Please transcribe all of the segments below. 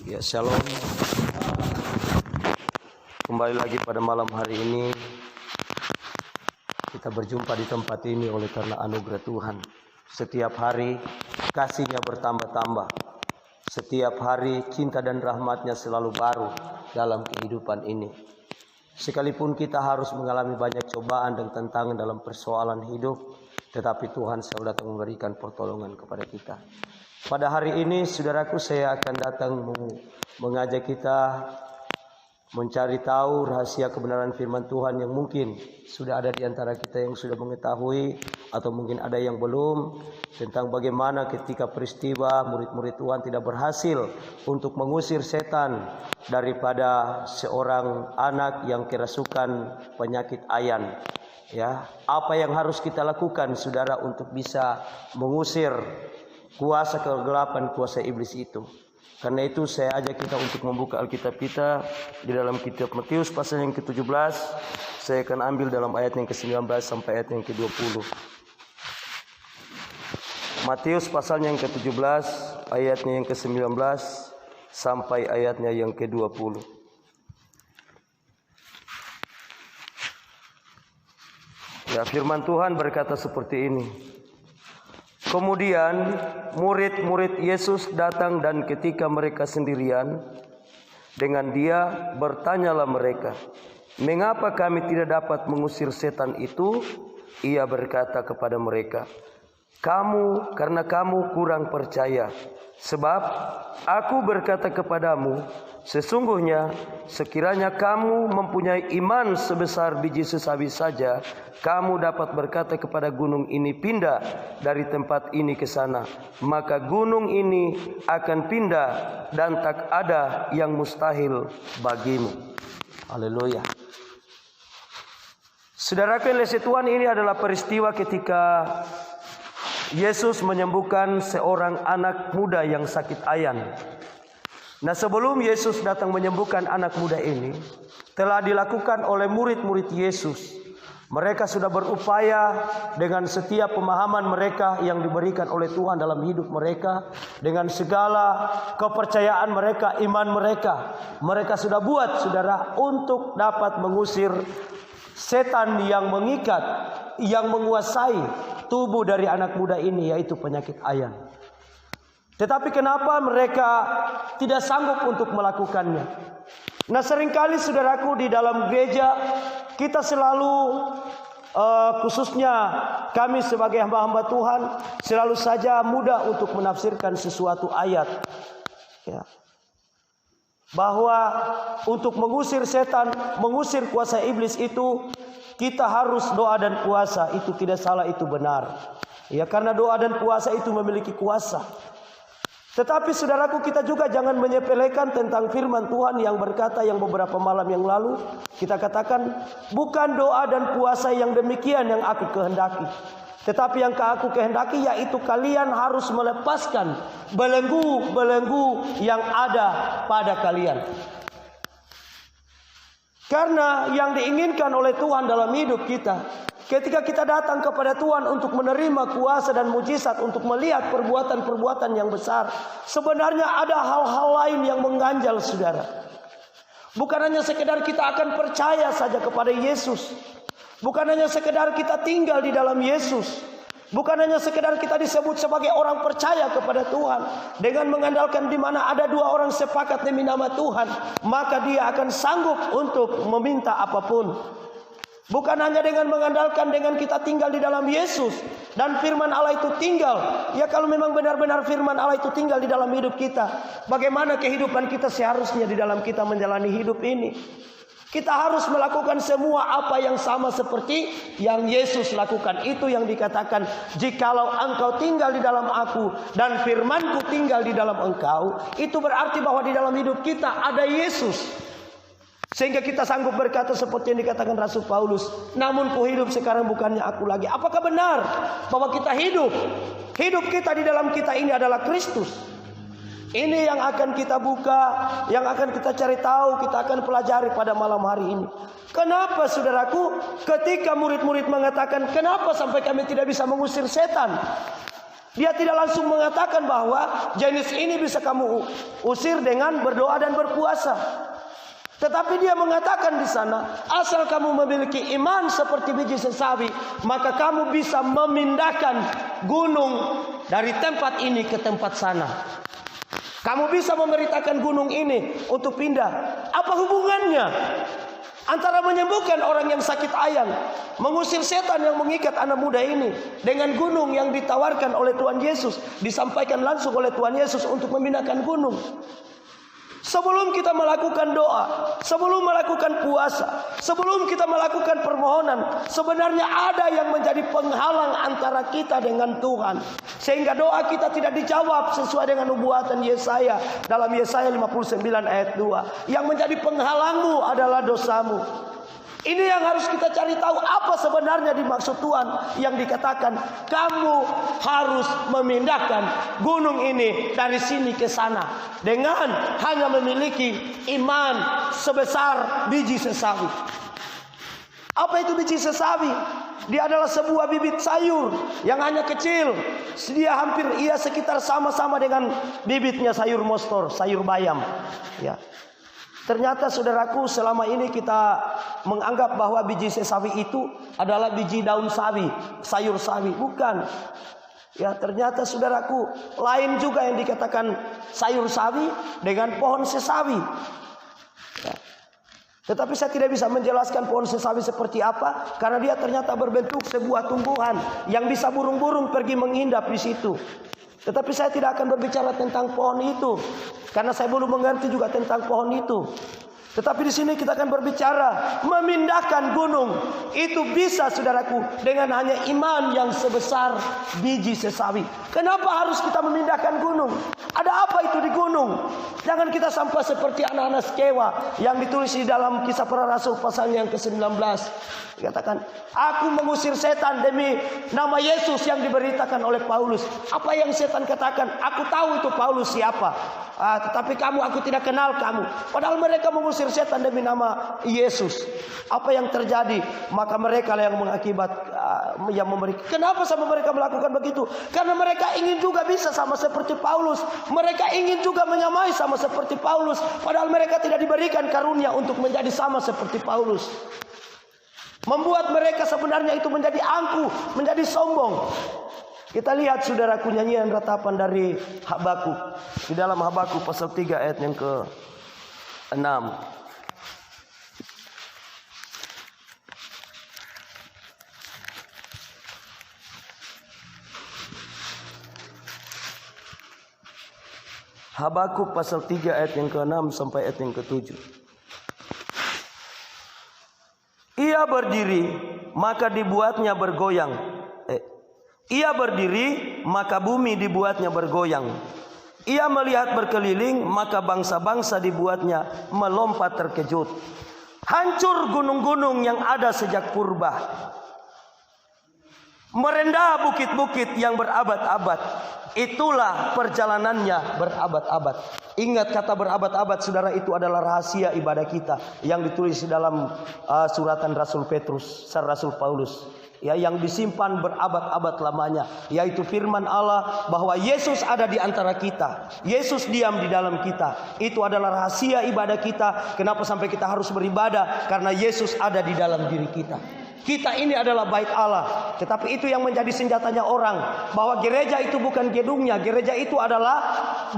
Ya, shalom. Kembali lagi pada malam hari ini kita berjumpa di tempat ini oleh karena anugerah Tuhan. Setiap hari kasih-Nya bertambah-tambah. Setiap hari cinta dan rahmat-Nya selalu baru dalam kehidupan ini. Sekalipun kita harus mengalami banyak cobaan dan tantangan dalam persoalan hidup, tetapi Tuhan selalu datang memberikan pertolongan kepada kita. Pada hari ini, saudaraku, saya akan datang mengajak kita mencari tahu rahasia kebenaran firman Tuhan yang mungkin sudah ada di antara kita yang sudah mengetahui atau mungkin ada yang belum, tentang bagaimana ketika peristiwa murid-murid Tuhan tidak berhasil untuk mengusir setan daripada seorang anak yang kerasukan penyakit ayan. Ya, apa yang harus kita lakukan, saudara, untuk bisa mengusir kuasa kegelapan, kuasa iblis itu. Karena itu saya ajak kita untuk membuka Alkitab kita di dalam kitab Matius pasal yang ke-17. Saya akan ambil dalam ayat yang ke-19 sampai ayat yang ke-20. Matius pasalnya yang ke-17, ayatnya yang ke-19 sampai ayatnya yang ke-20. Ya, firman Tuhan berkata seperti ini. Kemudian murid-murid Yesus datang, dan ketika mereka sendirian dengan Dia, bertanyalah mereka, "Mengapa kami tidak dapat mengusir setan itu?" Ia berkata kepada mereka, karena kamu kurang percaya. Sebab aku berkata kepadamu, sesungguhnya sekiranya kamu mempunyai iman sebesar biji sesawi saja, kamu dapat berkata kepada gunung ini, pindah dari tempat ini ke sana, maka gunung ini akan pindah, dan tak ada yang mustahil bagimu. Haleluya. Saudaraku yang dikasihi Tuhan, ini adalah peristiwa ketika Yesus menyembuhkan seorang anak muda yang sakit ayan. Nah, sebelum Yesus datang menyembuhkan anak muda ini, telah dilakukan oleh murid-murid Yesus. Mereka sudah berupaya dengan setiap pemahaman mereka yang diberikan oleh Tuhan dalam hidup mereka, dengan segala kepercayaan mereka, iman mereka. Mereka sudah buat, saudara, untuk dapat mengusir setan yang mengikat, yang menguasai tubuh dari anak muda ini, yaitu penyakit ayan. Tetapi kenapa mereka tidak sanggup untuk melakukannya? Nah, seringkali saudaraku, di dalam gereja kita selalu khususnya kami sebagai hamba-hamba Tuhan selalu saja mudah untuk menafsirkan sesuatu ayat, ya, bahwa untuk mengusir setan, mengusir kuasa iblis itu kita harus doa dan puasa. Itu tidak salah, itu benar. Ya, karena doa dan puasa itu memiliki kuasa. Tetapi saudaraku, kita juga jangan menyepelekan tentang firman Tuhan yang berkata, yang beberapa malam yang lalu kita katakan, bukan doa dan puasa yang demikian yang aku kehendaki, tetapi yang aku kehendaki yaitu kalian harus melepaskan belenggu-belenggu yang ada pada kalian. Karena yang diinginkan oleh Tuhan dalam hidup kita, ketika kita datang kepada Tuhan untuk menerima kuasa dan mujizat, untuk melihat perbuatan-perbuatan yang besar, sebenarnya ada hal-hal lain yang mengganjal, saudara. Bukan hanya sekedar kita akan percaya saja kepada Yesus, bukan hanya sekedar kita tinggal di dalam Yesus, bukan hanya sekedar kita disebut sebagai orang percaya kepada Tuhan, dengan mengandalkan di mana ada dua orang sepakat demi nama Tuhan, maka dia akan sanggup untuk meminta apapun. Bukan hanya dengan mengandalkan dengan kita tinggal di dalam Yesus dan firman Allah itu tinggal. Ya, kalau memang benar-benar firman Allah itu tinggal di dalam hidup kita, bagaimana kehidupan kita seharusnya di dalam kita menjalani hidup ini? Kita harus melakukan semua apa yang sama seperti yang Yesus lakukan. Itu yang dikatakan, jikalau engkau tinggal di dalam aku dan firmanku tinggal di dalam engkau, itu berarti bahwa di dalam hidup kita ada Yesus. Sehingga kita sanggup berkata seperti yang dikatakan Rasul Paulus, namun ku hidup sekarang bukannya aku lagi. Apakah benar bahwa kita hidup? Hidup kita di dalam kita ini adalah Kristus. Ini yang akan kita buka, yang akan kita cari tahu, kita akan pelajari pada malam hari ini. Kenapa, saudaraku, ketika murid-murid mengatakan, kenapa sampai kami tidak bisa mengusir setan? Dia tidak langsung mengatakan bahwa jenis ini bisa kamu usir dengan berdoa dan berpuasa. Tetapi dia mengatakan di sana, asal kamu memiliki iman seperti biji sesawi, maka kamu bisa memindahkan gunung dari tempat ini ke tempat sana. Kamu bisa memerintahkan gunung ini untuk pindah. Apa hubungannya antara menyembuhkan orang yang sakit ayang, mengusir setan yang mengikat anak muda ini, dengan gunung yang ditawarkan oleh Tuhan Yesus, disampaikan langsung oleh Tuhan Yesus untuk memindahkan gunung? Sebelum kita melakukan doa, sebelum melakukan puasa, sebelum kita melakukan permohonan, sebenarnya ada yang menjadi penghalang antara kita dengan Tuhan, sehingga doa kita tidak dijawab sesuai dengan nubuatan Yesaya dalam Yesaya 59 ayat 2. Yang menjadi penghalangmu adalah dosamu. Ini yang harus kita cari tahu, apa sebenarnya dimaksud Tuhan yang dikatakan kamu harus memindahkan gunung ini dari sini ke sana dengan hanya memiliki iman sebesar biji sesawi. Apa itu biji sesawi? Dia adalah sebuah bibit sayur yang hanya kecil. Ia sekitar sama-sama dengan bibitnya sayur mostor, sayur bayam. Ya. Ternyata saudaraku, selama ini kita menganggap bahwa biji sesawi itu adalah biji daun sawi, sayur sawi. Bukan. Ya, ternyata saudaraku, lain juga yang dikatakan sayur sawi dengan pohon sesawi. Ya. Tetapi saya tidak bisa menjelaskan pohon sesawi seperti apa, karena dia ternyata berbentuk sebuah tumbuhan yang bisa burung-burung pergi menghindap di situ. Tetapi saya tidak akan berbicara tentang pohon itu, karena saya belum mengerti juga tentang pohon itu. Tetapi di sini kita akan berbicara memindahkan gunung. Itu bisa, saudaraku, dengan hanya iman yang sebesar biji sesawi. Kenapa harus kita memindahkan gunung? Ada apa itu di gunung? Jangan kita sampai seperti anak-anak Skewa yang ditulis di dalam Kisah Para Rasul pasal yang ke-19. Dikatakan, aku mengusir setan demi nama Yesus yang diberitakan oleh Paulus. Apa yang setan katakan? Aku tahu itu Paulus siapa. Tetapi aku tidak kenal kamu. Padahal mereka mengusir setan demi nama Yesus. Apa yang terjadi? Maka mereka yang yang memberi. Kenapa sama mereka melakukan begitu? Karena mereka ingin juga bisa sama seperti Paulus. Mereka ingin juga menyamai sama seperti Paulus. Padahal mereka tidak diberikan karunia untuk menjadi sama seperti Paulus. Membuat mereka sebenarnya itu menjadi angkuh, menjadi sombong. Kita lihat, saudaraku, nyanyian ratapan dari Habakuk. Di dalam Habakuk pasal 3 ayat yang ke-6. Habakuk pasal 3 ayat yang ke-6 sampai ayat yang ke-7. Ia berdiri, maka dibuatnya bergoyang. Ia berdiri, maka bumi dibuatnya bergoyang. Ia melihat berkeliling, maka bangsa-bangsa dibuatnya melompat terkejut. Hancur gunung-gunung yang ada sejak purba. Merendah bukit-bukit yang berabad-abad. Itulah perjalanannya berabad-abad. Ingat, kata berabad-abad, saudara, itu adalah rahasia ibadah kita yang ditulis di dalam suratan Rasul Petrus, Rasul Paulus. Ya, yang disimpan berabad-abad lamanya, yaitu firman Allah bahwa Yesus ada di antara kita. Yesus diam di dalam kita. Itu adalah rahasia ibadah kita. Kenapa sampai kita harus beribadah? Karena Yesus ada di dalam diri kita. Kita ini adalah bait Allah. Tetapi itu yang menjadi senjatanya orang, bahwa gereja itu bukan gedungnya, gereja itu adalah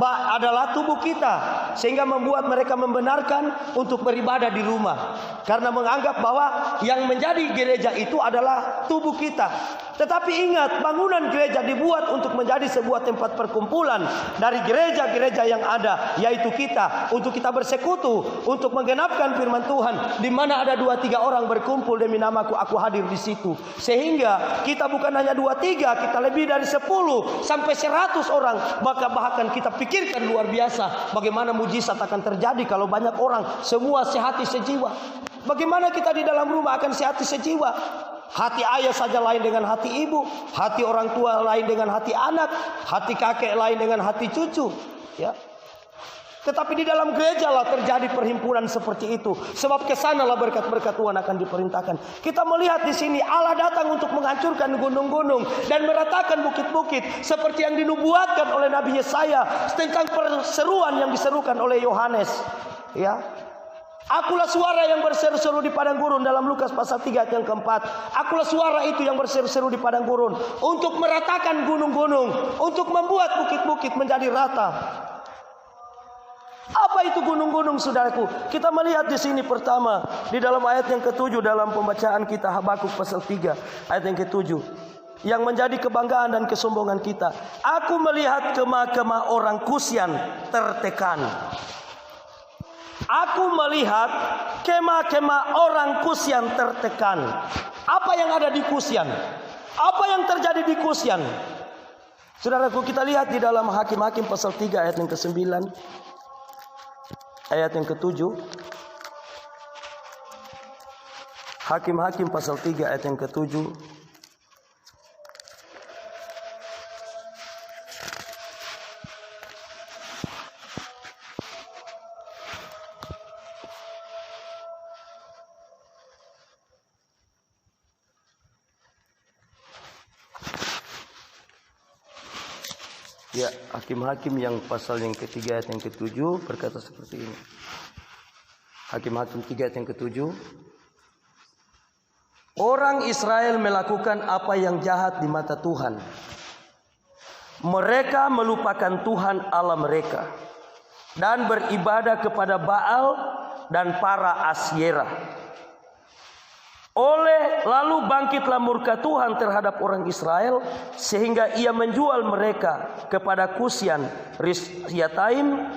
tubuh kita, sehingga membuat mereka membenarkan untuk beribadah di rumah, karena menganggap bahwa yang menjadi gereja itu adalah tubuh kita. Tetapi ingat, bangunan gereja dibuat untuk menjadi sebuah tempat perkumpulan dari gereja-gereja yang ada, yaitu kita, untuk kita bersekutu, untuk menggenapkan firman Tuhan. Di mana ada 2-3 orang berkumpul demi namaku, aku hadir di situ. Sehingga kita bukan hanya 2-3, kita lebih dari 10 sampai 100 orang. Bahkan kita pikirkan luar biasa bagaimana mujizat akan terjadi kalau banyak orang semua sehati sejiwa. Bagaimana kita di dalam rumah akan sehati sejiwa? Hati ayah saja lain dengan hati ibu, hati orang tua lain dengan hati anak, hati kakek lain dengan hati cucu. Ya. Tetapi di dalam gereja lah terjadi perhimpunan seperti itu. Sebab kesanalah berkat-berkat Tuhan akan diperintahkan. Kita melihat di sini Allah datang untuk menghancurkan gunung-gunung dan meratakan bukit-bukit seperti yang dinubuatkan oleh Nabi Yesaya tentang perseruan yang diserukan oleh Yohanes. Ya. Akulah suara yang berseru-seru di padang gurun dalam Lukas pasal 3 ayat yang keempat. Akulah suara itu yang berseru-seru di padang gurun untuk meratakan gunung-gunung, untuk membuat bukit-bukit menjadi rata. Apa itu gunung-gunung, saudaraku? Kita melihat di sini pertama di dalam ayat yang ke-7 dalam pembacaan kita Habakuk pasal 3 ayat yang ke-7 yang menjadi kebanggaan dan kesombongan kita. Aku melihat kemah-kemah orang Kusyan tertekan. Aku melihat kemah-kemah orang Kusyan tertekan. Apa yang ada di Kusyan? Apa yang terjadi di Kusyan? Saudaraku, kita lihat di dalam Hakim-Hakim pasal 3 ayat yang ke-9. Ayat yang ke-7. Hakim-Hakim pasal 3 ayat yang ke-7. Ya, Hakim-Hakim yang pasal yang ketiga ayat yang ke-7 berkata seperti ini. Hakim-Hakim 3 ayat yang ke-7. Orang Israel melakukan apa yang jahat di mata Tuhan. Mereka melupakan Tuhan Allah mereka dan beribadah kepada Baal dan para Asyerah. Lalu bangkitlah murka Tuhan terhadap orang Israel sehingga ia menjual mereka kepada Kusyan Rishyataim,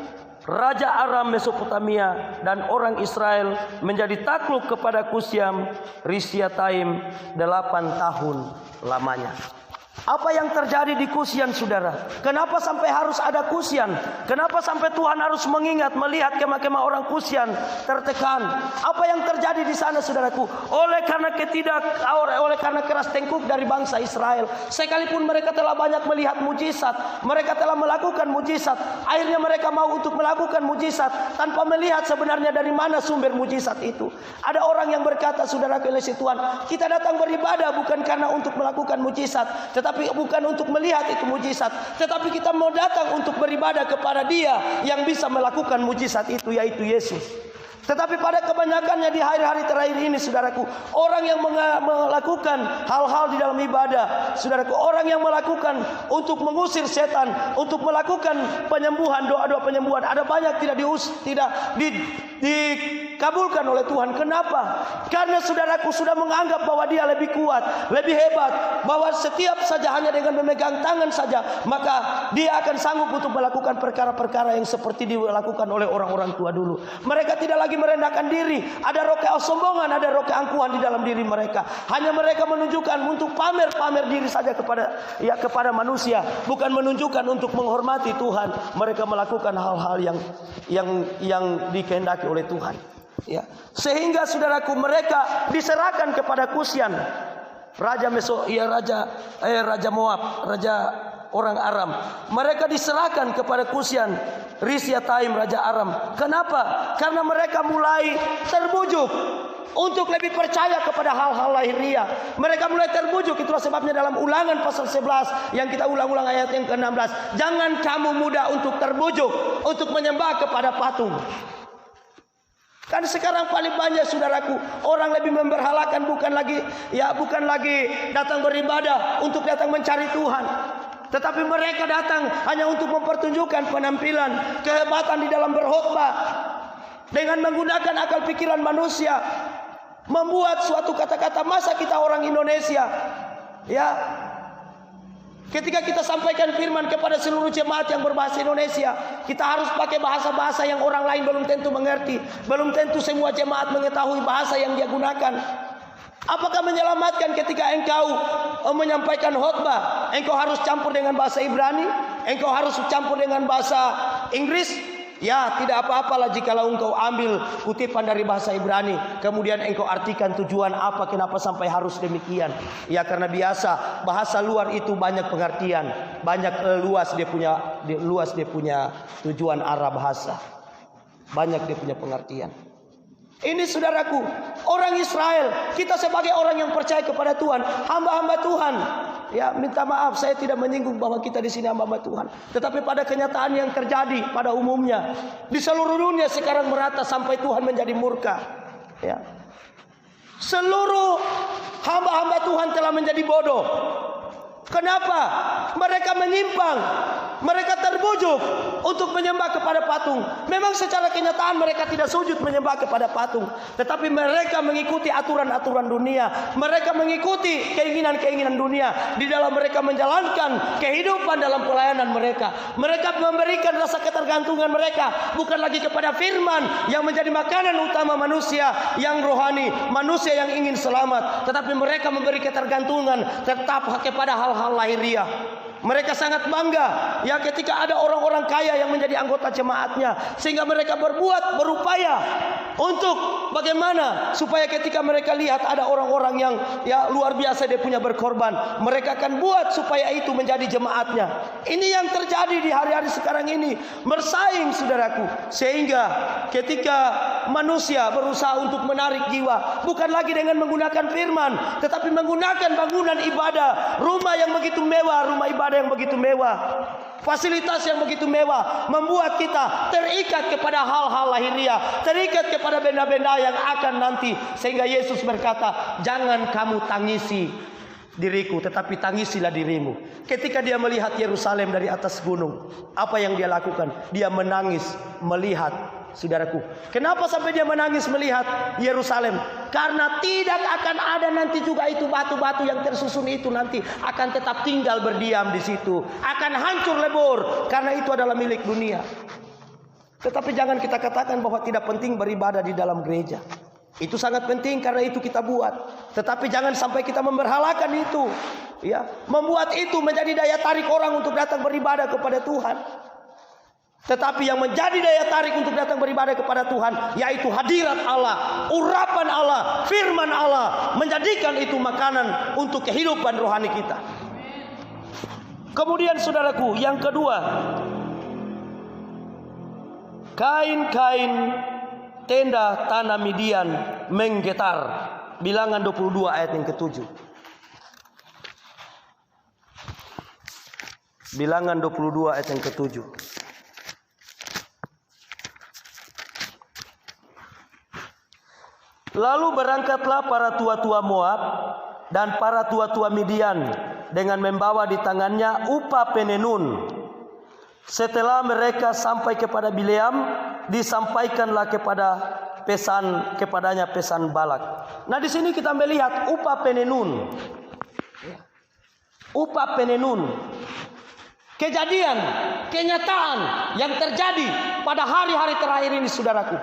raja Aram Mesopotamia, dan orang Israel menjadi takluk kepada Kusyan Rishyataim 8 tahun lamanya. Apa yang terjadi di Kusyan, saudara? Kenapa sampai harus ada Kusyan? Kenapa sampai Tuhan harus mengingat melihat kemah-kemah orang Kusyan tertekan? Apa yang terjadi di sana, saudaraku? Oleh karena keras tengkuk dari bangsa Israel. Sekalipun mereka telah banyak melihat mujizat, mereka telah melakukan mujizat, akhirnya mereka mau untuk melakukan mujizat tanpa melihat sebenarnya dari mana sumber mujizat itu. Ada orang yang berkata, saudaraku oleh Tuhan, kita datang beribadah bukan karena untuk melakukan mujizat, tetapi bukan untuk melihat itu mujizat, tetapi kita mau datang untuk beribadah kepada Dia yang bisa melakukan mujizat itu, yaitu Yesus. Tetapi pada kebanyakannya di hari-hari terakhir ini, saudaraku, orang yang melakukan hal-hal di dalam ibadah, saudaraku, orang yang melakukan untuk mengusir setan, untuk melakukan penyembuhan, doa-doa penyembuhan, ada banyak tidak dikabulkan oleh Tuhan. Kenapa? Karena saudaraku sudah menganggap bahwa dia lebih kuat, lebih hebat, bahwa setiap saja hanya dengan memegang tangan saja maka dia akan sanggup untuk melakukan perkara-perkara yang seperti dilakukan oleh orang-orang tua dulu. Mereka tidak lagi merendahkan diri, ada roh kesombongan, ada roh keangkuhan di dalam diri mereka. Hanya mereka menunjukkan untuk pamer diri saja kepada manusia, bukan menunjukkan untuk menghormati Tuhan. Mereka melakukan hal-hal yang dikehendaki oleh Tuhan. Ya. Sehingga saudaraku, mereka diserahkan kepada Kusyan, raja Moab, raja orang Aram. Mereka diserahkan kepada Kusyan Rishyataim, raja Aram. Kenapa? Karena mereka mulai terbujuk untuk lebih percaya kepada hal-hal lahiriah. Mereka mulai terbujuk. Itulah sebabnya dalam Ulangan pasal 11 yang kita ulang-ulang ayat yang ke-16, jangan kamu mudah untuk terbujuk untuk menyembah kepada patung. Kan sekarang paling banyak, saudaraku, orang lebih memberhalakan bukan lagi datang beribadah untuk datang mencari Tuhan, tetapi mereka datang hanya untuk mempertunjukkan penampilan, kehebatan di dalam berkhotbah dengan menggunakan akal pikiran manusia, membuat suatu kata-kata. Masa kita orang Indonesia, ya, ketika kita sampaikan firman kepada seluruh jemaat yang berbahasa Indonesia, kita harus pakai bahasa-bahasa yang orang lain belum tentu mengerti. Belum tentu semua jemaat mengetahui bahasa yang dia gunakan. Apakah menyelamatkan ketika engkau menyampaikan khotbah, engkau harus campur dengan bahasa Ibrani, engkau harus campur dengan bahasa Inggris? Ya, tidak apa-apalah jikalau engkau ambil kutipan dari bahasa Ibrani, kemudian engkau artikan tujuan apa, kenapa sampai harus demikian. Ya, karena biasa bahasa luar itu banyak pengertian, banyak luas dia punya tujuan arah bahasa. Banyak dia punya pengertian. Ini saudaraku, orang Israel, kita sebagai orang yang percaya kepada Tuhan, hamba-hamba Tuhan. Ya, minta maaf saya tidak menyinggung bahwa kita di sini hamba-hamba Tuhan. Tetapi pada kenyataan yang terjadi pada umumnya di seluruh dunia sekarang merata sampai Tuhan menjadi murka. Ya. Seluruh hamba-hamba Tuhan telah menjadi bodoh. Kenapa? Mereka menyimpang. Mereka terbujuk untuk menyembah kepada patung. Memang secara kenyataan mereka tidak sujud menyembah kepada patung, tetapi mereka mengikuti aturan-aturan dunia. Mereka mengikuti keinginan-keinginan dunia di dalam mereka menjalankan kehidupan dalam pelayanan mereka. Mereka memberikan rasa ketergantungan mereka bukan lagi kepada firman yang menjadi makanan utama manusia yang rohani, manusia yang ingin selamat, tetapi mereka memberi ketergantungan tetap kepada hal-hal lahiriah. Mereka sangat bangga ya ketika ada orang-orang kaya yang menjadi anggota jemaatnya, sehingga mereka berupaya untuk bagaimana supaya ketika mereka lihat ada orang-orang yang ya luar biasa dia punya berkorban, mereka akan buat supaya itu menjadi jemaatnya. Ini yang terjadi di hari-hari sekarang ini, bersaing saudaraku, sehingga ketika manusia berusaha untuk menarik jiwa bukan lagi dengan menggunakan firman, tetapi menggunakan bangunan ibadah, rumah yang begitu mewah, rumah ibadah yang begitu mewah, fasilitas yang begitu mewah, membuat kita terikat kepada hal-hal lahiriah, terikat kepada benda-benda yang akan nanti. Sehingga Yesus berkata, jangan kamu tangisi diriku, tetapi tangisilah dirimu. Ketika dia melihat Yerusalem dari atas gunung, apa yang dia lakukan? Dia menangis melihat. Saudaraku, kenapa sampai dia menangis melihat Yerusalem? Karena tidak akan ada nanti juga itu batu-batu yang tersusun itu nanti akan tetap tinggal berdiam di situ, akan hancur lebur karena itu adalah milik dunia. Tetapi jangan kita katakan bahwa tidak penting beribadah di dalam gereja. Itu sangat penting karena itu kita buat. Tetapi jangan sampai kita memberhalakan itu, ya, membuat itu menjadi daya tarik orang untuk datang beribadah kepada Tuhan. Tetapi yang menjadi daya tarik untuk datang beribadah kepada Tuhan yaitu hadirat Allah, urapan Allah, firman Allah, menjadikan itu makanan untuk kehidupan rohani kita. Kemudian saudaraku, yang kedua, kain-kain tenda tanah Midian menggetar. Bilangan 22 ayat yang ke-7. Bilangan 22 ayat yang ke-7. Lalu berangkatlah para tua-tua Moab dan para tua-tua Midian dengan membawa di tangannya upah penenun. Setelah mereka sampai kepada Bileam, disampaikanlah kepadanya pesan Balak. Nah, di sini kita melihat upah penenun. Upah penenun. Kejadian, kenyataan yang terjadi pada hari-hari terakhir ini saudaraku.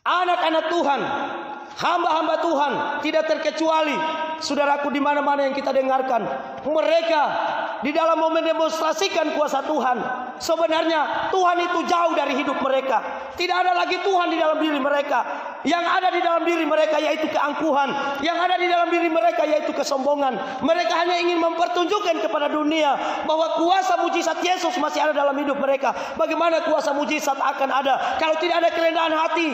Anak-anak Tuhan, hamba-hamba Tuhan, tidak terkecuali saudaraku di mana-mana yang kita dengarkan, mereka di dalam mau mendemonstrasikan kuasa Tuhan. Sebenarnya Tuhan itu jauh dari hidup mereka. Tidak ada lagi Tuhan di dalam diri mereka. Yang ada di dalam diri mereka yaitu keangkuhan. Yang ada di dalam diri mereka yaitu kesombongan. Mereka hanya ingin mempertunjukkan kepada dunia bahwa kuasa mujizat Yesus masih ada dalam hidup mereka. Bagaimana kuasa mujizat akan ada kalau tidak ada kerendahan hati?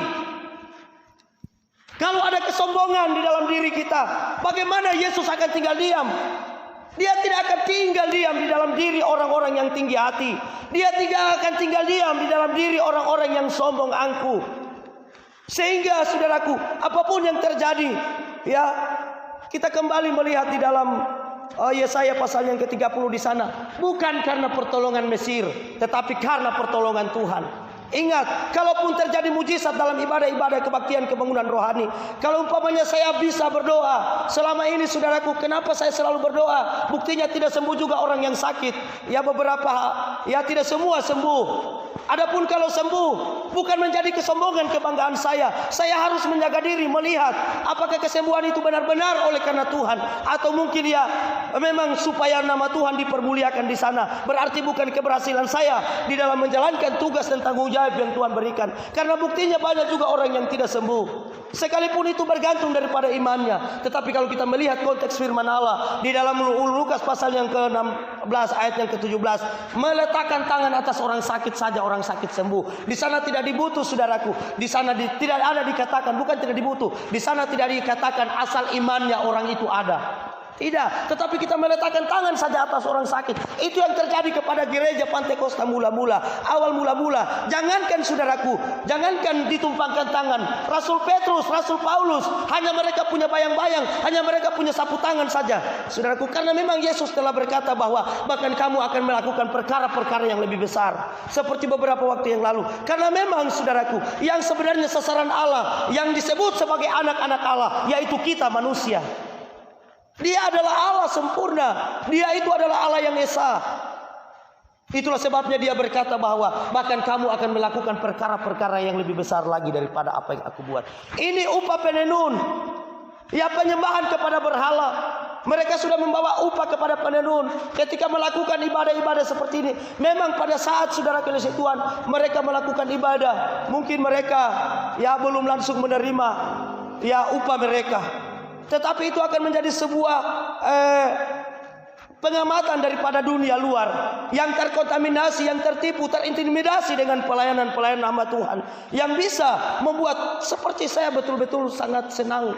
Kalau ada kesombongan di dalam diri kita, bagaimana Yesus akan tinggal diam? Dia tidak akan tinggal diam di dalam diri orang-orang yang tinggi hati. Dia tidak akan tinggal diam di dalam diri orang-orang yang sombong angkuh. Sehingga saudaraku, apapun yang terjadi, ya, kita kembali melihat di dalam Yesaya pasal yang ke-30 di sana, bukan karena pertolongan Mesir, tetapi karena pertolongan Tuhan. Ingat, kalaupun terjadi mujizat dalam ibadah-ibadah kebaktian kebangunan rohani, kalau umpamanya saya bisa berdoa selama ini saudaraku, kenapa saya selalu berdoa? Buktinya tidak sembuh juga orang yang sakit. Ya beberapa, ya tidak semua sembuh. Adapun kalau sembuh, bukan menjadi kesombongan kebanggaan saya. Saya harus menjaga diri melihat apakah kesembuhan itu benar-benar oleh karena Tuhan, atau mungkin ya memang supaya nama Tuhan dipermuliakan di sana. Berarti bukan keberhasilan saya di dalam menjalankan tugas dan tanggung jawab yang Tuhan berikan. Karena buktinya banyak juga orang yang tidak sembuh. Sekalipun itu bergantung daripada imannya. Tetapi kalau kita melihat konteks firman Allah di dalam Lukas pasal yang ke-16 ayat yang ke-17, meletakkan tangan atas orang sakit saja orang sakit sembuh. Di sana tidak dibutuh, saudaraku. Di sana tidak ada dikatakan, bukan tidak dibutuh. Di sana tidak dikatakan asal imannya orang itu ada. Tidak, tetapi kita meletakkan tangan saja atas orang sakit. Itu yang terjadi kepada gereja Pantekosta mula-mula, awal mula-mula. Jangankan saudaraku, jangankan ditumpangkan tangan. Rasul Petrus, Rasul Paulus, hanya mereka punya bayang-bayang, hanya mereka punya sapu tangan saja. Saudaraku, karena memang Yesus telah berkata bahwa bahkan kamu akan melakukan perkara-perkara yang lebih besar. Seperti beberapa waktu yang lalu. Karena memang saudaraku, yang sebenarnya sasaran Allah, yang disebut sebagai anak-anak Allah, yaitu kita manusia. Dia adalah Allah sempurna. Dia itu adalah Allah yang esa. Itulah sebabnya dia berkata bahwa bahkan kamu akan melakukan perkara-perkara yang lebih besar lagi daripada apa yang aku buat. Ini upah penenun. Ya, penyembahan kepada berhala. Mereka sudah membawa upah kepada penenun ketika melakukan ibadah-ibadah seperti ini. Memang pada saat saudara kasih Tuhan mereka melakukan ibadah, mungkin mereka ya belum langsung menerima ya upah mereka. Tetapi itu akan menjadi sebuah pengamatan daripada dunia luar yang terkontaminasi, yang tertipu, terintimidasi dengan pelayanan-pelayanan hamba Tuhan, yang bisa membuat seperti saya betul-betul sangat senang.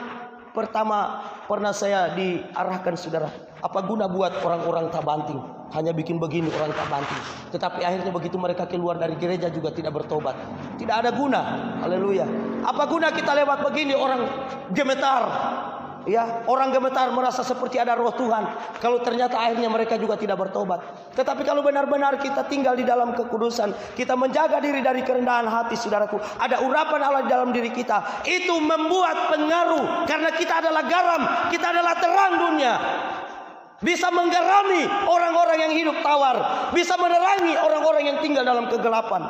Pertama pernah saya diarahkan, saudara, apa guna buat orang-orang tak banting, hanya bikin begini orang tak banting. Tetapi akhirnya begitu mereka keluar dari gereja juga tidak bertobat, tidak ada guna. Haleluya. Apa guna kita lewat begini orang gemetar? Ya, orang gemetar merasa seperti ada roh Tuhan, kalau ternyata akhirnya mereka juga tidak bertobat. Tetapi kalau benar-benar kita tinggal di dalam kekudusan, kita menjaga diri dari kerendahan hati, saudaraku, ada urapan Allah di dalam diri kita, itu membuat pengaruh. Karena kita adalah garam, kita adalah terang dunia, bisa menggerami orang-orang yang hidup tawar, bisa menerangi orang-orang yang tinggal dalam kegelapan.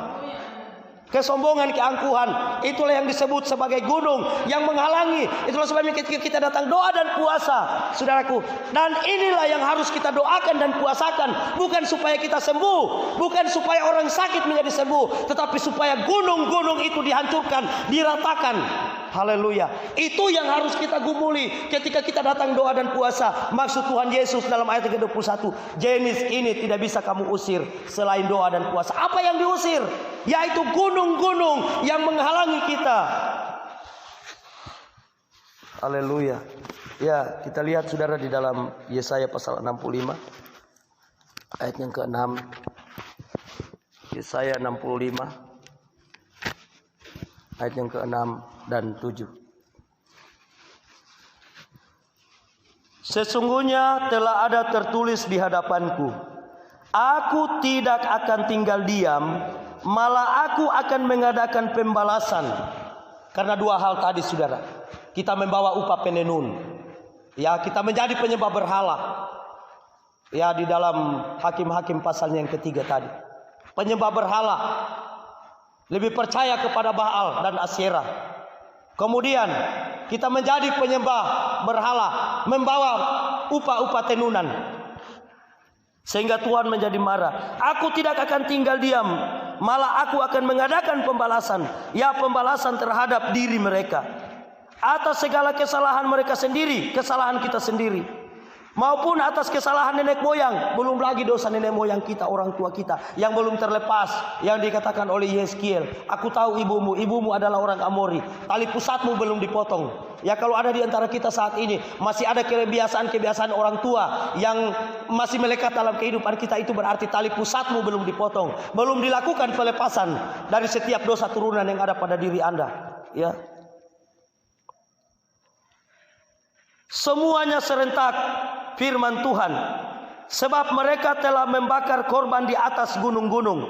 Kesombongan, keangkuhan, itulah yang disebut sebagai gunung yang menghalangi. Itulah sebabnya ketika kita datang doa dan puasa, saudaraku, dan inilah yang harus kita doakan dan puasakan, bukan supaya kita sembuh, bukan supaya orang sakit menjadi sembuh, tetapi supaya gunung-gunung itu dihancurkan, diratakan. Haleluya. Itu yang harus kita gumuli ketika kita datang doa dan puasa. Maksud Tuhan Yesus dalam ayat ke-21, jenis ini tidak bisa kamu usir selain doa dan puasa. Apa yang diusir? Yaitu gunung-gunung yang menghalangi kita. Haleluya. Ya, kita lihat saudara di dalam Yesaya pasal 65 ayat yang ke-6. Yesaya 65 ayat yang ke-6 dan 7. Sesungguhnya telah ada tertulis di hadapanku, aku tidak akan tinggal diam, malah aku akan mengadakan pembalasan. Karena dua hal tadi, saudara. Kita membawa upah penenun. Ya, kita menjadi penyembah berhala. Ya, di dalam Hakim-Hakim pasalnya yang ketiga tadi. Penyembah berhala, lebih percaya kepada Baal dan Asyerah. Kemudian kita menjadi penyembah berhala, membawa upah-upah tenunan. Sehingga Tuhan menjadi marah. Aku tidak akan tinggal diam, malah aku akan mengadakan pembalasan. Ya, pembalasan terhadap diri mereka atas segala kesalahan mereka sendiri, kesalahan kita sendiri, maupun atas kesalahan nenek moyang. Belum lagi dosa nenek moyang kita, orang tua kita yang belum terlepas, yang dikatakan oleh Yeskiel, aku tahu ibumu adalah orang Amori, tali pusatmu belum dipotong. Ya, kalau ada di antara kita saat ini masih ada kebiasaan-kebiasaan orang tua yang masih melekat dalam kehidupan kita, itu berarti tali pusatmu belum dipotong, belum dilakukan pelepasan dari setiap dosa turunan yang ada pada diri Anda. Ya, semuanya serentak firman Tuhan, sebab mereka telah membakar korban di atas gunung-gunung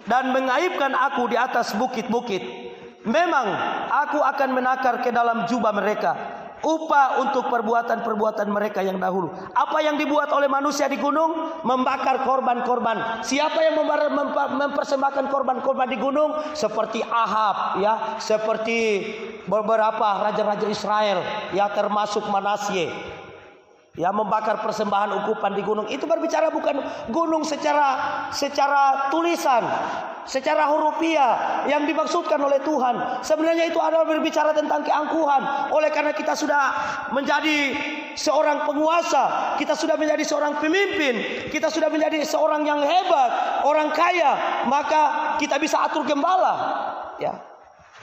dan mengaibkan aku di atas bukit-bukit. Memang aku akan menakar ke dalam jubah mereka upah untuk perbuatan-perbuatan mereka yang dahulu. Apa yang dibuat oleh manusia di gunung? Membakar korban-korban. Siapa yang mempersembahkan korban-korban di gunung? Seperti Ahab, ya, seperti beberapa raja-raja Israel, ya, termasuk Manasye. Ya, membakar persembahan ukupan di gunung. Itu berbicara bukan gunung secara tulisan, secara hurufiah yang dimaksudkan oleh Tuhan. Sebenarnya itu adalah berbicara tentang keangkuhan. Oleh karena kita sudah menjadi seorang penguasa, kita sudah menjadi seorang pemimpin, kita sudah menjadi seorang yang hebat, orang kaya, maka kita bisa atur gembala. Ya,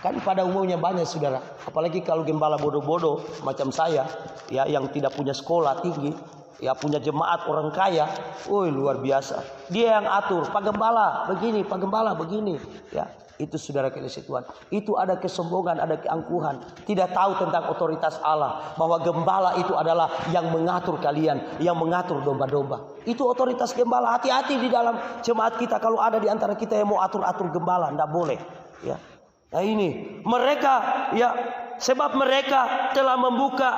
kan pada umumnya banyak saudara, apalagi kalau gembala bodoh-bodoh macam saya, ya, yang tidak punya sekolah tinggi, ya, punya jemaat orang kaya, luar biasa. Dia yang atur, Pak Gembala begini, Pak Gembala begini. Ya, itu saudara kasih Tuhan. Itu ada kesombongan, ada keangkuhan. Tidak tahu tentang otoritas Allah. Bahwa gembala itu adalah yang mengatur kalian, yang mengatur domba-domba. Itu otoritas gembala. Hati-hati di dalam jemaat kita kalau ada di antara kita yang mau atur-atur gembala, tidak boleh. Ya. Nah ini mereka, ya, sebab mereka telah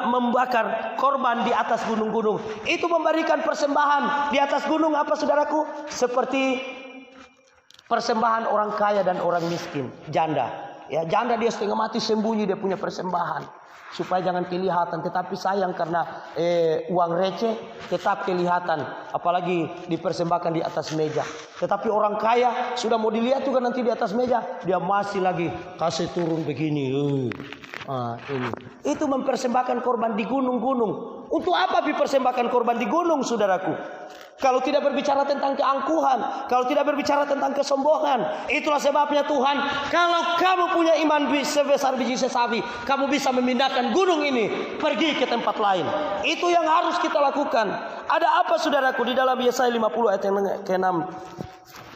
membakar korban di atas gunung-gunung. Itu memberikan persembahan di atas gunung apa saudaraku? Seperti persembahan orang kaya dan orang miskin, janda. Ya, janda dia setengah mati sembunyi dia punya persembahan supaya jangan kelihatan. Tetapi sayang karena uang receh tetap kelihatan, apalagi dipersembahkan di atas meja. Tetapi orang kaya sudah mau dilihat juga nanti di atas meja, dia masih lagi kasih turun begini. Ini. Itu mempersembahkan korban di gunung-gunung. Untuk apa dipersembahkan korban di gunung, saudaraku? Kalau tidak berbicara tentang keangkuhan, kalau tidak berbicara tentang kesombongan. Itulah sebabnya Tuhan, kalau kamu punya iman sebesar biji sesawi, kamu bisa memindahkan gunung ini pergi ke tempat lain. Itu yang harus kita lakukan. Ada apa saudaraku di dalam Yesaya 50 ayat yang ke-6?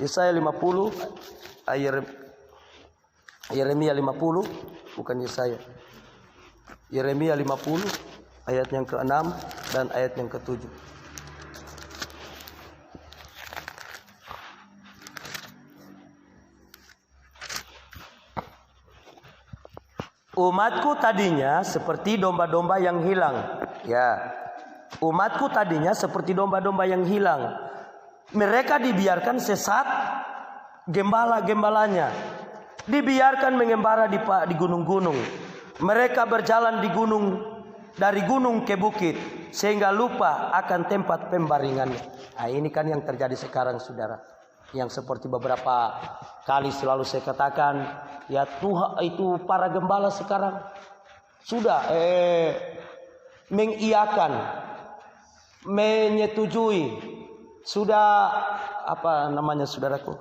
Yesaya 50 ayat Yeremia 50, bukan Yesaya. Yeremia 50 ayat yang ke-6 dan ayat yang ke-7. Umatku tadinya seperti domba-domba yang hilang. Ya. Umatku tadinya seperti domba-domba yang hilang. Mereka dibiarkan sesat gembala-gembalanya. Dibiarkan mengembara di gunung-gunung. Mereka berjalan di gunung, dari gunung ke bukit, sehingga lupa akan tempat pembaringannya. Nah, ini kan yang terjadi sekarang saudara. Yang seperti beberapa kali selalu saya katakan, ya Tuhan itu para gembala sekarang sudah mengiyakan, menyetujui, sudah apa namanya saudaraku,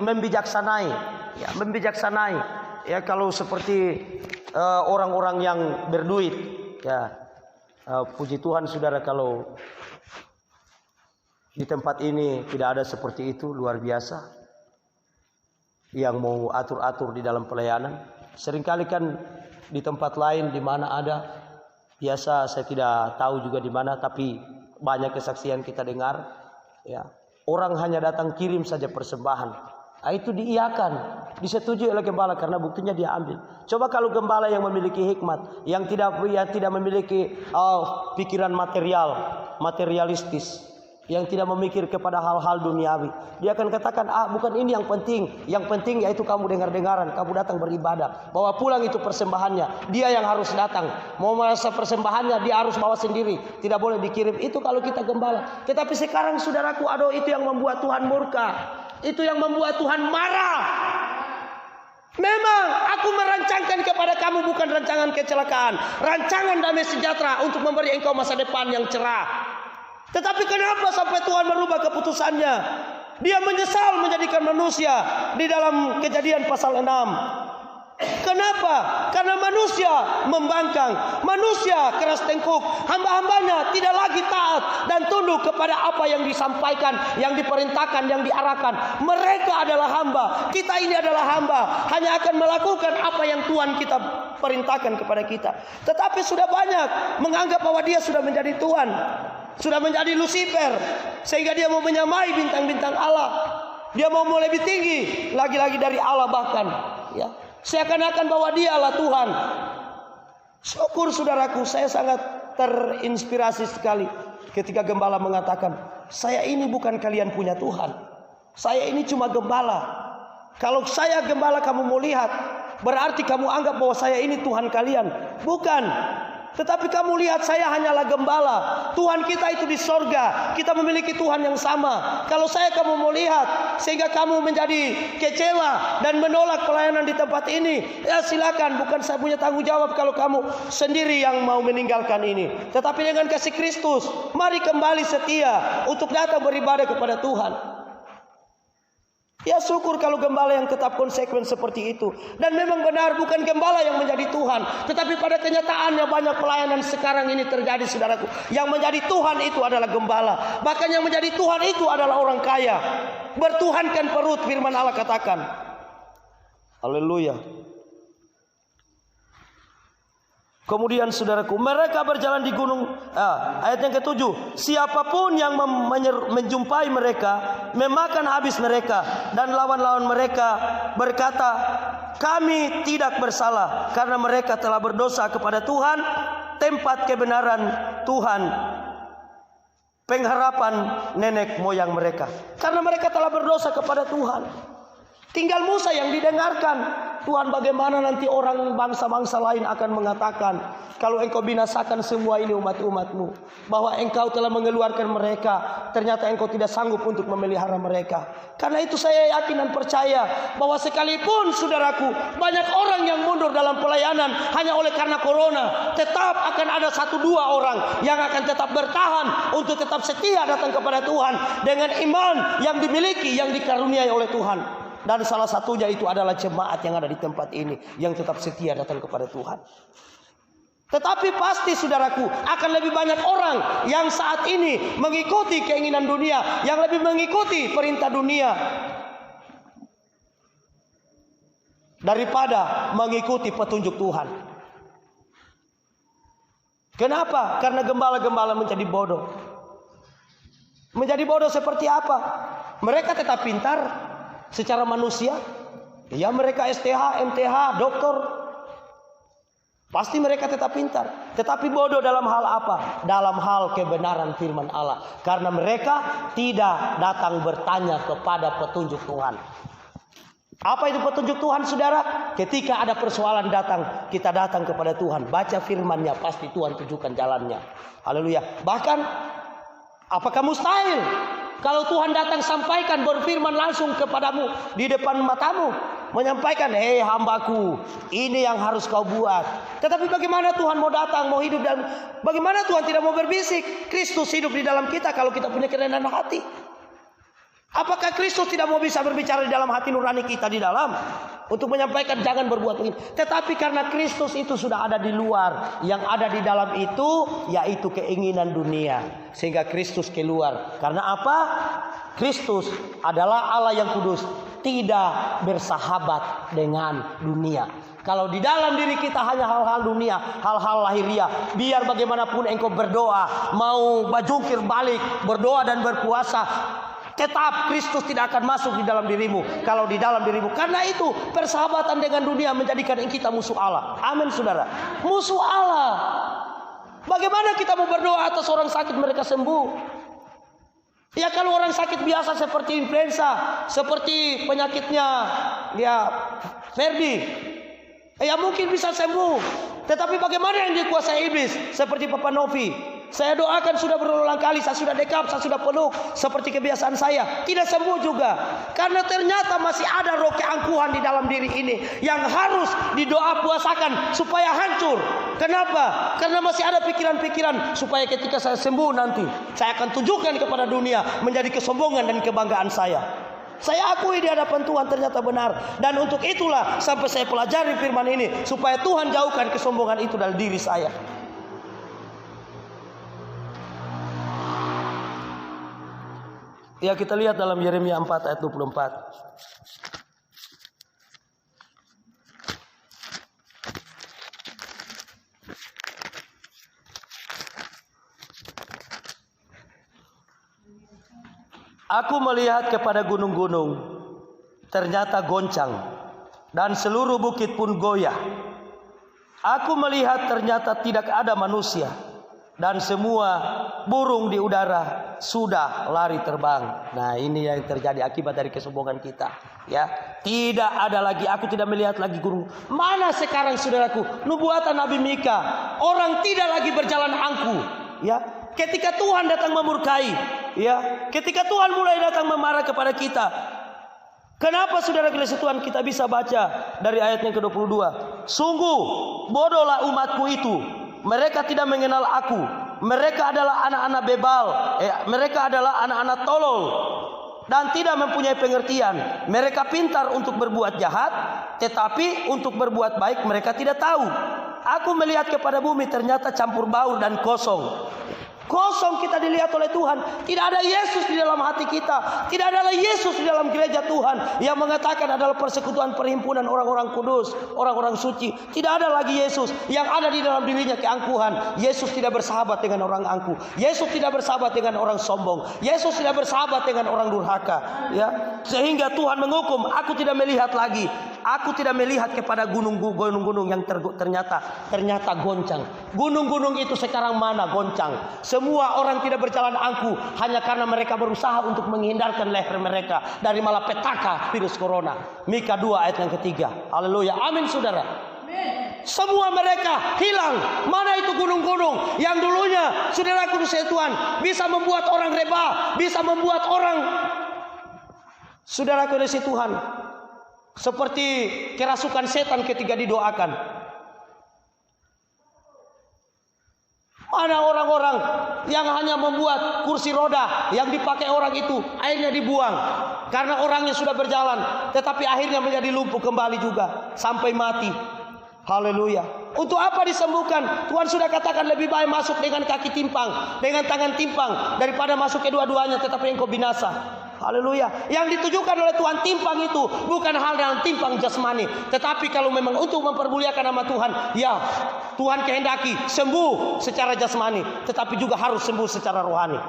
membijaksanai, ya membijaksanai, ya kalau seperti orang-orang yang berduit, ya puji Tuhan saudara kalau di tempat ini tidak ada seperti itu, luar biasa. Yang mau atur-atur di dalam pelayanan. Seringkali kan di tempat lain di mana ada, biasa saya tidak tahu juga di mana, tapi banyak kesaksian kita dengar. Ya, orang hanya datang kirim saja persembahan. Nah, itu diiyakan, disetujui oleh gembala karena buktinya dia ambil. Coba kalau gembala yang memiliki hikmat, yang tidak memiliki pikiran materialistis, yang tidak memikir kepada hal-hal duniawi, dia akan katakan, bukan ini yang penting. Yang penting yaitu kamu dengar-dengaran, kamu datang beribadah, bawa pulang itu persembahannya. Dia yang harus datang. Mau merasa persembahannya dia harus bawa sendiri, tidak boleh dikirim. Itu kalau kita gembala. Tetapi sekarang saudaraku, itu yang membuat Tuhan murka. Itu yang membuat Tuhan marah. Memang aku merancangkan kepada kamu bukan rancangan kecelakaan, rancangan damai sejahtera untuk memberi engkau masa depan yang cerah. Tetapi kenapa sampai Tuhan merubah keputusannya? Dia menyesal menjadikan manusia di dalam Kejadian pasal 6. Kenapa? Karena manusia membangkang, manusia keras tengkuk, hamba-hambanya tidak lagi taat dan tunduk kepada apa yang disampaikan, yang diperintahkan, yang diarahkan. Mereka adalah hamba, kita ini adalah hamba, hanya akan melakukan apa yang Tuhan kita perintahkan kepada kita. Tetapi sudah banyak menganggap bahwa dia sudah menjadi Tuhan, sudah menjadi Lucifer, sehingga dia mau menyamai bintang-bintang Allah. Dia mau lebih tinggi lagi-lagi dari Allah bahkan, ya. Seakan-akan bahwa dialah Tuhan. Syukur saudaraku, saya sangat terinspirasi sekali ketika gembala mengatakan, saya ini bukan kalian punya Tuhan, saya ini cuma gembala. Kalau saya gembala kamu mau lihat, berarti kamu anggap bahwa saya ini Tuhan kalian. Bukan. Tetapi kamu lihat, saya hanyalah gembala. Tuhan kita itu di sorga. Kita memiliki Tuhan yang sama. Kalau kamu mau lihat sehingga kamu menjadi kecewa dan menolak pelayanan di tempat ini, ya silakan. Bukan saya punya tanggung jawab kalau kamu sendiri yang mau meninggalkan ini. Tetapi dengan kasih Kristus, mari kembali setia untuk datang beribadah kepada Tuhan. Ya syukur kalau gembala yang tetap konsekuen seperti itu. Dan memang benar, bukan gembala yang menjadi Tuhan, tetapi pada kenyataannya banyak pelayanan sekarang ini terjadi, saudaraku. Yang menjadi Tuhan itu adalah gembala. Bahkan yang menjadi Tuhan itu adalah orang kaya. Bertuhankan perut, firman Allah katakan. Haleluya. Kemudian saudaraku, mereka berjalan di gunung. Ayat yang ke-7. Siapapun yang menjumpai mereka, memakan habis mereka. Dan lawan-lawan mereka berkata, kami tidak bersalah, karena mereka telah berdosa kepada Tuhan, tempat kebenaran Tuhan, pengharapan nenek moyang mereka. Karena mereka telah berdosa kepada Tuhan. Tinggal Musa yang didengarkan. Tuhan, bagaimana nanti orang bangsa-bangsa lain akan mengatakan, kalau engkau binasakan semua ini umat-umatmu, bahwa engkau telah mengeluarkan mereka, ternyata engkau tidak sanggup untuk memelihara mereka. Karena itu saya yakin dan percaya bahwa sekalipun saudaraku, banyak orang yang mundur dalam pelayanan hanya oleh karena corona, tetap akan ada 1-2 orang yang akan tetap bertahan untuk tetap setia datang kepada Tuhan dengan iman yang dimiliki, yang dikaruniai oleh Tuhan. Dan salah satunya itu adalah jemaat yang ada di tempat ini, yang tetap setia datang kepada Tuhan. Tetapi pasti saudaraku, akan lebih banyak orang yang saat ini mengikuti keinginan dunia, yang lebih mengikuti perintah dunia, daripada mengikuti petunjuk Tuhan. Kenapa? Karena gembala-gembala menjadi bodoh. Menjadi bodoh seperti apa? Mereka tetap pintar secara manusia, ya mereka STH, MTH, doktor, pasti mereka tetap pintar. Tetapi bodoh dalam hal apa? Dalam hal kebenaran firman Allah. Karena mereka tidak datang bertanya kepada petunjuk Tuhan. Apa itu petunjuk Tuhan, saudara? Ketika ada persoalan datang, kita datang kepada Tuhan, baca firman-Nya, pasti Tuhan tunjukkan jalannya. Haleluya. Bahkan apakah mustahil kalau Tuhan datang sampaikan, berfirman langsung kepadamu di depan matamu, menyampaikan, hei hambaku, ini yang harus kau buat. Tetapi bagaimana Tuhan mau datang, mau hidup, dan bagaimana Tuhan tidak mau berbisik? Kristus hidup di dalam kita kalau kita punya kerendahan hati. Apakah Kristus tidak mau bisa berbicara di dalam hati nurani kita di dalam, untuk menyampaikan jangan berbuat begini? Tetapi karena Kristus itu sudah ada di luar, yang ada di dalam itu yaitu keinginan dunia, sehingga Kristus keluar. Karena apa? Kristus adalah Allah yang kudus, tidak bersahabat dengan dunia. Kalau di dalam diri kita hanya hal-hal dunia, hal-hal lahiriah, biar bagaimanapun engkau berdoa, mau bajungkir balik, berdoa dan berpuasa, tetap Kristus tidak akan masuk di dalam dirimu. Kalau di dalam dirimu, karena itu persahabatan dengan dunia menjadikan kita musuh Allah. Amin saudara. Musuh Allah. Bagaimana kita mau berdoa atas orang sakit mereka sembuh? Ya kalau orang sakit biasa seperti influenza, seperti penyakitnya ya Ferdi, ya mungkin bisa sembuh. Tetapi bagaimana yang dikuasai iblis seperti Papa Novi? Saya doakan sudah berulang kali, saya sudah dekap, saya sudah peluk seperti kebiasaan saya, tidak sembuh juga. Karena ternyata masih ada roh keangkuhan di dalam diri ini yang harus didoa puasakan supaya hancur. Kenapa? Karena masih ada pikiran-pikiran supaya ketika saya sembuh nanti saya akan tunjukkan kepada dunia menjadi kesombongan dan kebanggaan saya. Saya akui di hadapan Tuhan ternyata benar. Dan untuk itulah sampai saya pelajari firman ini, supaya Tuhan jauhkan kesombongan itu dari diri saya. Ya kita lihat dalam Yeremia 4 ayat 24. Aku melihat kepada gunung-gunung, ternyata goncang, dan seluruh bukit pun goyah. Aku melihat ternyata tidak ada manusia, dan semua burung di udara sudah lari terbang. Nah, ini yang terjadi akibat dari kesombongan kita. Ya, tidak ada lagi, aku tidak melihat lagi gunung. Mana sekarang saudaraku nubuatan Nabi Mika? Orang tidak lagi berjalan angkuh. Ya, ketika Tuhan datang memurkai, ya, ketika Tuhan mulai datang memarah kepada kita. Kenapa saudara kasih Tuhan kita bisa baca dari ayat yang ke-22. Sungguh bodohlah umatku itu. Mereka tidak mengenal aku. Mereka adalah anak-anak bebal. Mereka adalah anak-anak tolol dan tidak mempunyai pengertian. Mereka pintar untuk berbuat jahat, tetapi untuk berbuat baik mereka tidak tahu. Aku melihat kepada bumi, ternyata campur baur dan kosong. Kosong kita dilihat oleh Tuhan. Tidak ada Yesus di dalam hati kita. Tidak ada Yesus di dalam gereja Tuhan. Yang mengatakan adalah persekutuan perhimpunan orang-orang kudus, orang-orang suci. Tidak ada lagi Yesus. Yang ada di dalam dirinya keangkuhan. Yesus tidak bersahabat dengan orang angkuh. Yesus tidak bersahabat dengan orang sombong. Yesus tidak bersahabat dengan orang durhaka. Ya, sehingga Tuhan menghukum. Aku tidak melihat lagi. Aku tidak melihat kepada gunung-gunung yang ternyata goncang. Gunung-gunung itu sekarang mana goncang? Semua orang tidak berjalan angkuh hanya karena mereka berusaha untuk menghindarkan leher mereka dari malapetaka virus corona. Mika 2 ayat yang ketiga. Haleluya. Amin saudara. Semua mereka hilang. Mana itu gunung-gunung yang dulunya saudara kudus Tuhan bisa membuat orang reba, bisa membuat orang saudara kudus Tuhan seperti kerasukan setan ketika didoakan. Mana orang-orang yang hanya membuat kursi roda yang dipakai orang itu akhirnya dibuang karena orangnya sudah berjalan, tetapi akhirnya menjadi lumpuh kembali juga sampai mati. Haleluya. Untuk apa disembuhkan? Tuhan sudah katakan lebih baik masuk dengan kaki timpang, dengan tangan timpang daripada masuk kedua-duanya tetapi engkau binasa. Haleluya. Yang ditujukan oleh Tuhan timpang itu bukan hal yang timpang jasmani, tetapi kalau memang untuk mempermuliakan nama Tuhan, ya Tuhan kehendaki sembuh secara jasmani, tetapi juga harus sembuh secara rohani.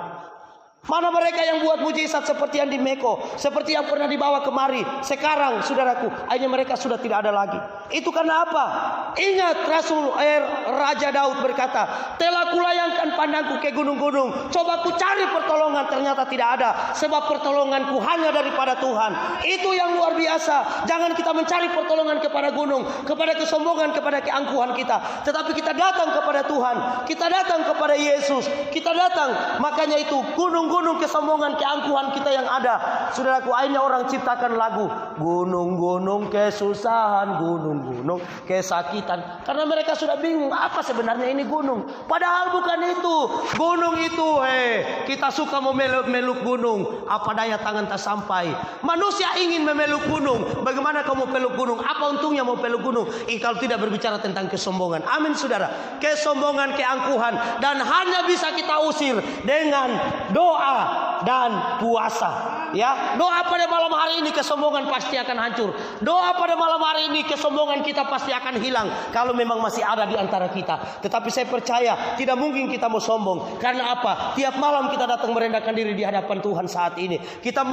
Mana mereka yang buat mujizat seperti yang di Meko, seperti yang pernah dibawa kemari. Sekarang saudaraku, akhirnya mereka sudah tidak ada lagi. Itu karena apa? Ingat Raja Daud berkata, telah kulayangkan pandangku ke gunung-gunung, coba ku cari pertolongan, ternyata tidak ada. Sebab pertolonganku hanya daripada Tuhan. Itu yang luar biasa. Jangan kita mencari pertolongan kepada gunung, kepada kesombongan, kepada keangkuhan kita, tetapi kita datang kepada Tuhan. Kita datang kepada Yesus. Kita datang. Makanya itu gunung-gunung kesombongan, keangkuhan kita yang ada. Saudaraku, akhirnya orang ciptakan lagu gunung-gunung kesusahan, gunung-gunung kesakitan. Karena mereka sudah bingung apa sebenarnya ini gunung. Padahal bukan itu. Gunung itu kita suka memeluk gunung. Apa daya tangan tak sampai. Manusia ingin memeluk gunung. Bagaimana kamu peluk gunung? Apa untungnya mau peluk gunung? Kalau tidak berbicara tentang kesombongan. Amin saudara. Kesombongan, keangkuhan. Dan hanya bisa kita usir dengan doa dan puasa. Ya, doa pada malam hari ini kesombongan pasti akan hancur. Doa pada malam hari ini kesombongan kita pasti akan hilang kalau memang masih ada di antara kita. Tetapi saya percaya tidak mungkin kita mau sombong. Karena apa? Tiap malam kita datang merendahkan diri di hadapan Tuhan saat ini. Kita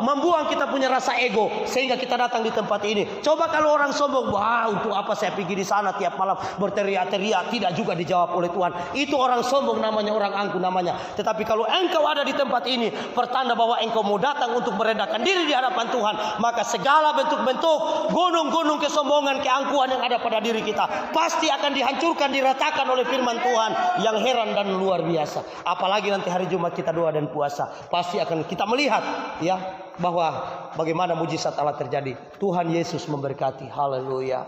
membuang kita punya rasa ego sehingga kita datang di tempat ini. Coba kalau orang sombong, wah untuk apa saya pergi di sana tiap malam berteriak-teriak, tidak juga dijawab oleh Tuhan. Itu orang sombong namanya, orang angkuh namanya. Tetapi kalau engkau ada di tempat ini, pertanda bahwa engkau mau datang untuk merendahkan diri di hadapan Tuhan, maka segala bentuk-bentuk gunung-gunung kesombongan, keangkuhan yang ada pada diri kita pasti akan dihancurkan, diratakan oleh firman Tuhan yang heran dan luar biasa. Apalagi nanti hari Jumat kita doa dan puasa, pasti akan kita melihat ya bahwa bagaimana mujizat Allah terjadi. Tuhan Yesus memberkati. Haleluya.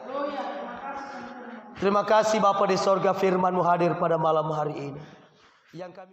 Terima kasih Bapa di sorga, firman-Mu hadir pada malam hari ini. Yang kami